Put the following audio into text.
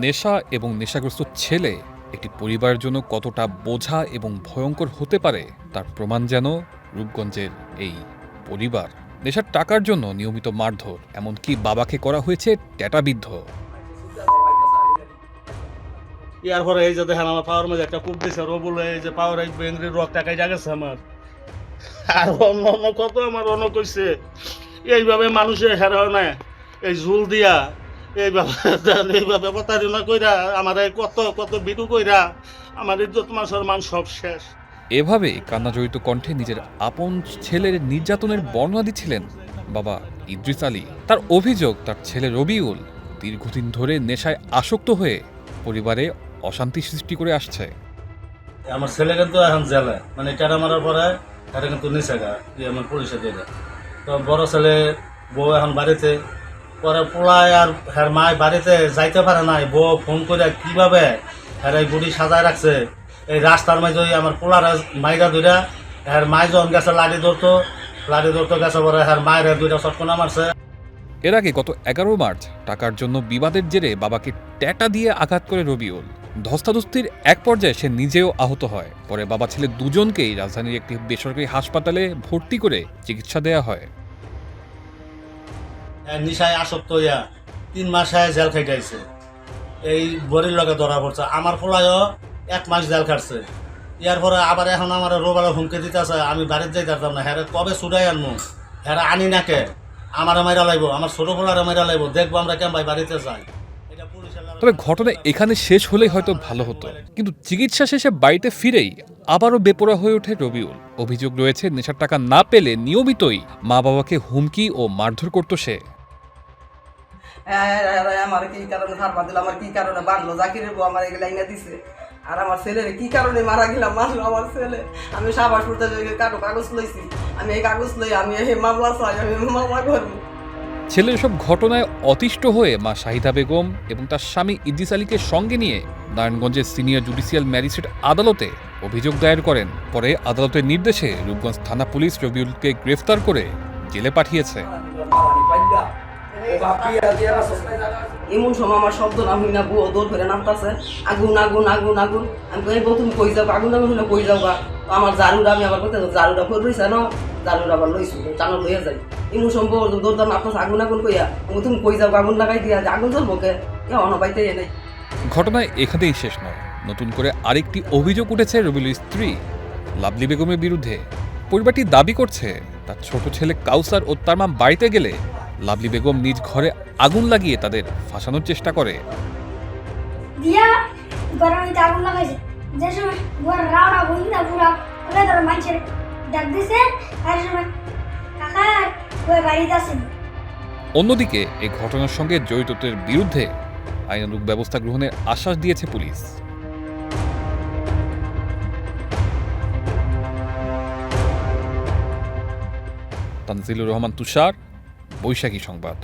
নেশা এবং নেশাগ্রস্ত ছেলে একটি পরিবারের জন্য কতটা বোঝা এবং ভয়ঙ্কর হতে পারে তার প্রমাণ যেন রূপগঞ্জের এই পরিবার। নেশার টাকার জন্য নিয়মিত মারধর, এমনকি বাবাকে করা হয়েছে ট্যাটাবিদ্ধ। ইয়ার পরে এই যে দেখেন আমার পাওয়ার মধ্যে একটা কূপ দিছে, রবুল এই যে পাওয়ার এই বেঙ্গরির রক টাকাই জাগেছে আমার। আর অন্য অন্য কত আমার অন্য কইছে এইভাবে মানুষে হেরা না, এই ঝুল দিয়া এইভাবে প্রতারণা কইরা আমার কত কত বিটু কইরা আমার ইজ্জত মান সব শেষ। এভাবে কান্নাজড়িত কণ্ঠে নিজের আপন ছেলের নির্যাতনের বর্ণনা দিচ্ছিলেন বাবা ইদ্রিস আলী। তার অভিযোগ, তার ছেলে রবিউল দীর্ঘদিন ধরে নেশায় আসক্ত হয়ে পরিবারে অশান্তি সৃষ্টি করে আসছে। আমার ছেলে কিন্তু এখন জেলে, মানে টেরা মারার পরে এটা কিন্তু নিষেধা দিয়ে আমার পুলিশে দিয়ে দেয়। তো বড় ছেলে বউ এখন বাড়িতে, পরে পোলায় আর হ্যার মায় বাড়িতে যাইতে পারে নাই, বউ ফোন করে কিভাবে হ্যার এই বুড়ি সাজায় রাখছে। এই রাস্তার মাঝে আমার পোলার মাইরা দুইটা, হ্যার মাই যখন গেছে লাড়ি ধরতো গেছে, পরে হ্যার মায়ের দুইটা চটকনা মারছে। এর আগে গত 11 মার্চ টাকার জন্য বিবাদের জেরে বাবাকে ট্যাটা দিয়ে আঘাত করে রবিউল। ধস্তাধস্তির এক পর্যায়ে সে নিজেও আহত হয়। পরে বাবা ছেলে দুজনকেই রাজধানীর একটি বেসরকারি হাসপাতালে ভর্তি করে চিকিৎসা দেওয়া হয়। নিশায় আসক্ত হইয়া 3 মাস জেল খাইটাইছে, এই বড়ির লগে ধরা পড়ছে। আমার পোলায়ও 1 মাস জেল খাটছে। ইয়ার পরে আবার এখন আমার রোবারে হুমকে দিতেছে, আমি বাড়িতে যাই পারতাম না, হ্যাঁ কবে ছুটাই আনবো, হ্যাঁ আনি নাকে আমার মাইরা লাগবো, আমার ছোট পোলারে মাইরা লাগবো, দেখবো আমরা কেমন ভাই বাড়িতে যাই। তবে ঘটনা এখানে শেষ হলেই হয়তো ভালো হতো, কিন্তু চিকিৎসা শেষে বাড়িতে ফিরেই আবারও বেপরোয়া হয়ে ওঠে রবিউল। অভিযোগ রয়েছে নেশার টাকা না পেলে নিয়মিতই মা বাবাকে হুমকি ও মারধর করত সে। আমার কি কারণে ছাড়বা দিল, আমার কি কারণে বাঁধলো, জাকিরের বউ আমার এগুলা ইনা দিছে, আর আমার ছেলের কি কারণে মারা গেলাম, মারলো আমার ছেলে। আমি সাবাস করতে কাগজ লইছি, আমি এই কাগজ লই, আমি এই মামলা চাই, আমি মামলা করবো। ছেলের সব ঘটনায় অতিষ্ঠ হয়ে মা শাহিদা বেগম এবং তার স্বামী ইদ্রিস আলীকে সঙ্গে নিয়ে নারায়ণগঞ্জের সিনিয়র জুডিশিয়াল ম্যাজিস্ট্রেট আদালতে অভিযোগ দায়ের করেন। পরে আদালতের নির্দেশে রূপগঞ্জ থানা পুলিশ রবিউলকে গ্রেফতার করে জেলে পাঠিয়েছে। এমন সময় আমার শব্দ না হই না, বউ দৌড় করে নামতাছে, আগুন আগুন আগুন আগুন। আমি কই বউ তুমি কই যাও, আগুন আগুন হলে কই যাও গা। তো আমার জারুটা আমি আবার করতে জারুটা ফের রইছে না, জারুটা আবার লইছি, চানো লইয়া যাই। এমন সম্ভব দৌড় দাম নামতাছে আগুন আগুন কইয়া, তুমি কই যাও, আগুন লাগাই দিয়া আগুন জ্বলবো কে, অনবাইতে নেই। ঘটনায় এখানেই শেষ নয়, নতুন করে আরেকটি অভিযোগ উঠেছে রবিউলের স্ত্রী লাভলি বেগমের বিরুদ্ধে। পরিবারটি দাবি করছে তার ছোট ছেলে কাউসার ও তার মা বাড়িতে গেলে লাভলি বেগম নিজ ঘরে আগুন লাগিয়ে তাদের ফাঁসানোর চেষ্টা করে। দিয়া গরমে আগুন লাগাইছে, যে সময় ঘর রাওড়া বইনা পুরা ওরে ধরে মানুষের ডাক দিছে, আর সময় কাকা ওই বাড়িতে আছেন। অন্যদিকে এই ঘটনার সঙ্গে জড়িতদের বিরুদ্ধে আইনানুগ ব্যবস্থা গ্রহণের আশ্বাস দিয়েছে পুলিশ। তানজিলুর রহমান তুষার, বৈশাখী সংবাদ।